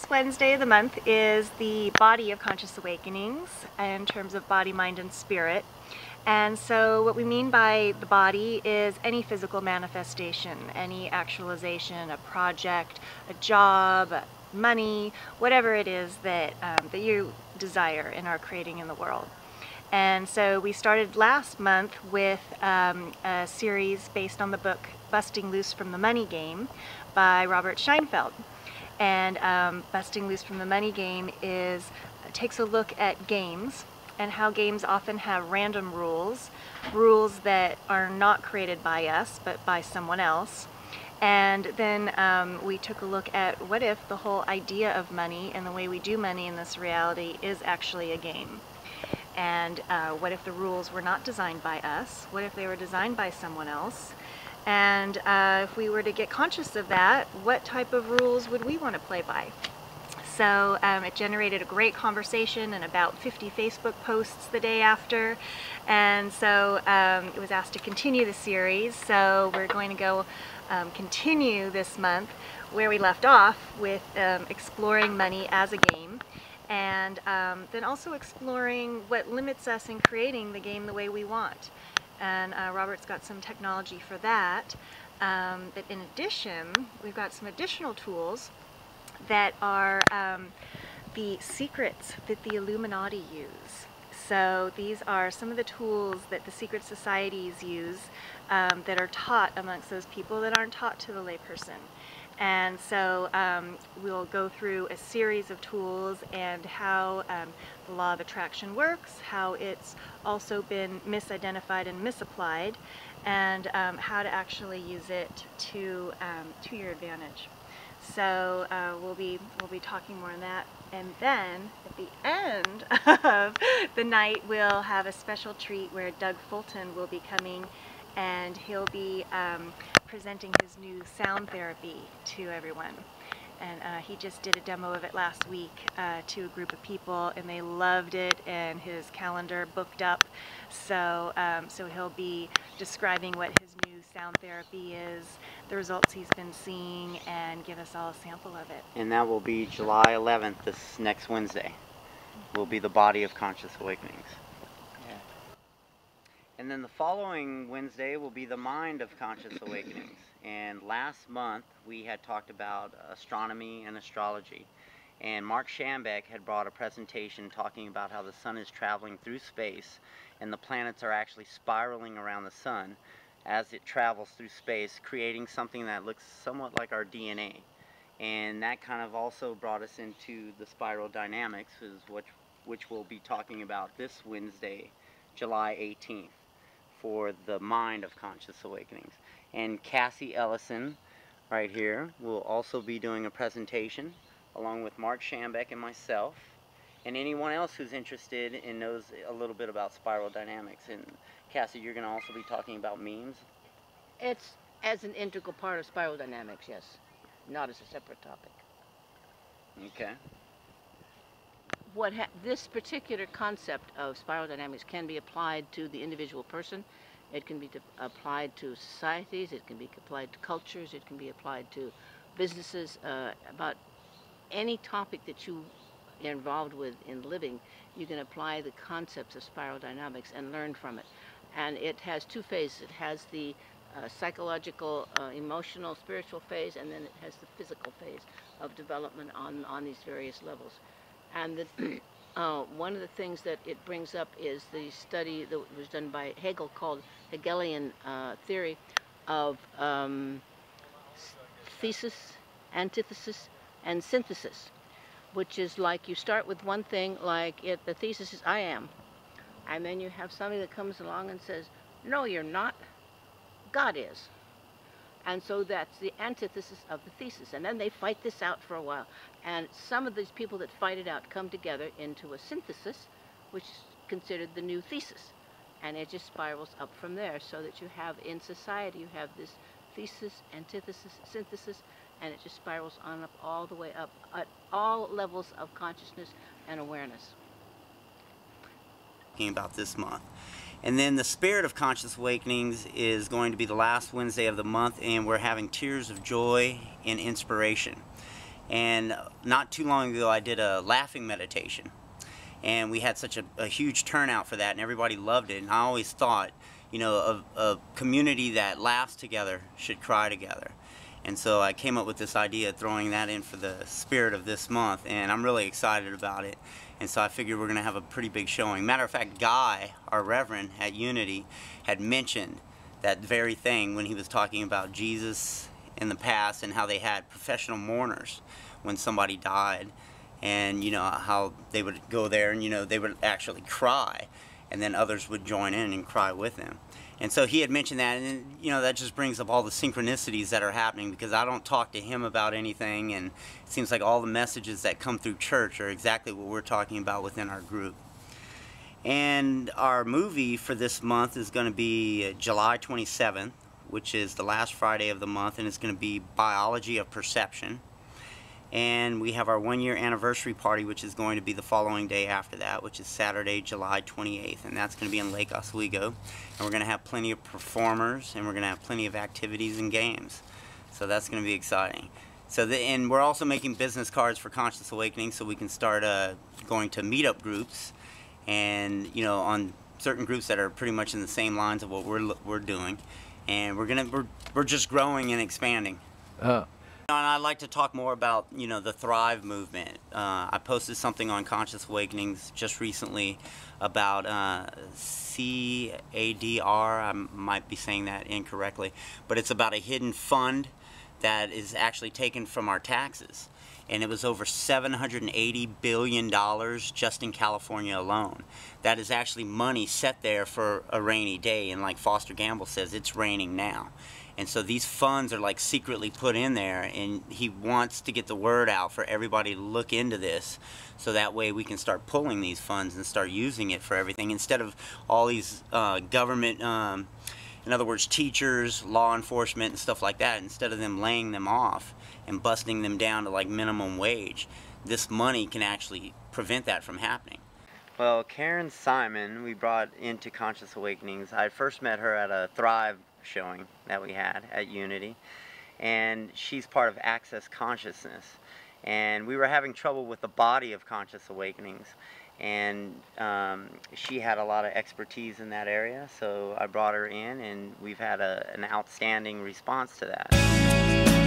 last Wednesday of the month is the body of conscious awakenings in terms of body, mind, and spirit. And so what we mean by the body is any physical manifestation, any actualization, a project, a job, money, whatever it is that, that you desire and are creating in the world. And so we started last month with a series based on the book Busting Loose from the Money Game by Robert Scheinfeld. And Busting Loose from the Money Game takes a look at games and how games often have random rules that are not created by us but by someone else. And then we took a look at what if the whole idea of money and the way we do money in this reality is actually a game. And what if the rules were not designed by us? What if they were designed by someone else? And if we were to get conscious of that, what type of rules would we want to play by? So it generated a great conversation and about 50 Facebook posts the day after. And so it was asked to continue the series. So we're going to go continue this month where we left off with exploring money as a game. And then also exploring what limits us in creating the game the way we want. And Robert's got some technology for that. But in addition, we've got some additional tools that are the secrets that the Illuminati use. So these are some of the tools that the secret societies use that are taught amongst those people that aren't taught to the layperson. And so we'll go through a series of tools and how the law of attraction works, how it's also been misidentified and misapplied, and how to actually use it to your advantage. So we'll be talking more on that. And then at the end of the night, we'll have a special treat where Doug Fulton will be coming, and he'll be presenting his new sound therapy to everyone. And he just did a demo of it last week to a group of people, and they loved it, and his calendar booked up. So so he'll be describing what his new sound therapy is, the results he's been seeing, and give us all a sample of it. And that will be July 11th, this next Wednesday. Will be the body of conscious awakenings. Yeah. And then the following Wednesday will be the mind of conscious awakenings. And last month we had talked about astronomy and astrology. And Mark Schambeck had brought a presentation talking about how the sun is traveling through space and the planets are actually spiraling around the sun as it travels through space, creating something that looks somewhat like our DNA. And that kind of also brought us into the spiral dynamics, which we'll be talking about this Wednesday, July 18th, for the mind of conscious awakenings. And Cassie Ellison, right here, will also be doing a presentation along with Mark Schambeck and myself, and anyone else who's interested and knows a little bit about spiral dynamics. And Cassie, you're going to also be talking about memes? It's as an integral part of spiral dynamics, yes. Not as a separate topic. Okay. This particular concept of spiral dynamics can be applied to the individual person. It can be applied to societies. It can be applied to cultures. It can be applied to businesses. About any topic that you are involved with in living, you can apply the concepts of spiral dynamics and learn from it. And it has two phases. It has the psychological, emotional, spiritual phase, and then it has the physical phase of development on these various levels. And one of the things that it brings up is the study that was done by Hegel called Hegelian theory of thesis, antithesis, and synthesis, which is like you start with one thing, like the thesis is I am, and then you have somebody that comes along and says, no, you're not, God is. And so that's the antithesis of the thesis. And then they fight this out for a while. And some of these people that fight it out come together into a synthesis, which is considered the new thesis. And it just spirals up from there, so that you have, in society, you have this thesis, antithesis, synthesis, and it just spirals on up all the way up at all levels of consciousness and awareness. About this month. And then the Spirit of Conscious Awakenings is going to be the last Wednesday of the month, and we're having Tears of Joy and Inspiration. And not too long ago I did a laughing meditation, and we had such a huge turnout for that, and everybody loved it. And I always thought, you know, a community that laughs together should cry together. And so I came up with this idea of throwing that in for the spirit of this month, and I'm really excited about it. And so I figured we're going to have a pretty big showing. Matter of fact, Guy, our Reverend at Unity, had mentioned that very thing when he was talking about Jesus in the past and how they had professional mourners when somebody died, and you know how they would go there and you know they would actually cry, and then others would join in and cry with them. And so he had mentioned that, and you know that just brings up all the synchronicities that are happening, because I don't talk to him about anything, and it seems like all the messages that come through church are exactly what we're talking about within our group. And our movie for this month is going to be July 27th, which is the last Friday of the month, and it's going to be Biology of Perception. And we have our 1-year anniversary party, which is going to be the following day after that, which is Saturday, July 28th, and that's going to be in Lake Oswego. And we're going to have plenty of performers, and we're going to have plenty of activities and games. So that's going to be exciting. So and we're also making business cards for Conscious Awakening, so we can start going to meetup groups, and you know, on certain groups that are pretty much in the same lines of what we're doing, and we're just growing and expanding. And I'd like to talk more about, you know, the Thrive movement. I posted something on Conscious Awakenings just recently about CADR. I might be saying that incorrectly, but it's about a hidden fund that is actually taken from our taxes. And it was over $780 billion just in California alone. That is actually money set there for a rainy day, and like Foster Gamble says, it's raining now. And so these funds are like secretly put in there, and he wants to get the word out for everybody to look into this, so that way we can start pulling these funds and start using it for everything, instead of all these government, in other words, teachers, law enforcement and stuff like that, instead of them laying them off and busting them down to like minimum wage. This money can actually prevent that from happening. Well, Karen Simon, we brought into Conscious Awakenings. I first met her at a Thrive showing that we had at Unity, and she's part of Access Consciousness, and we were having trouble with the body of Conscious Awakenings, and she had a lot of expertise in that area, so I brought her in, and we've had an outstanding response to that.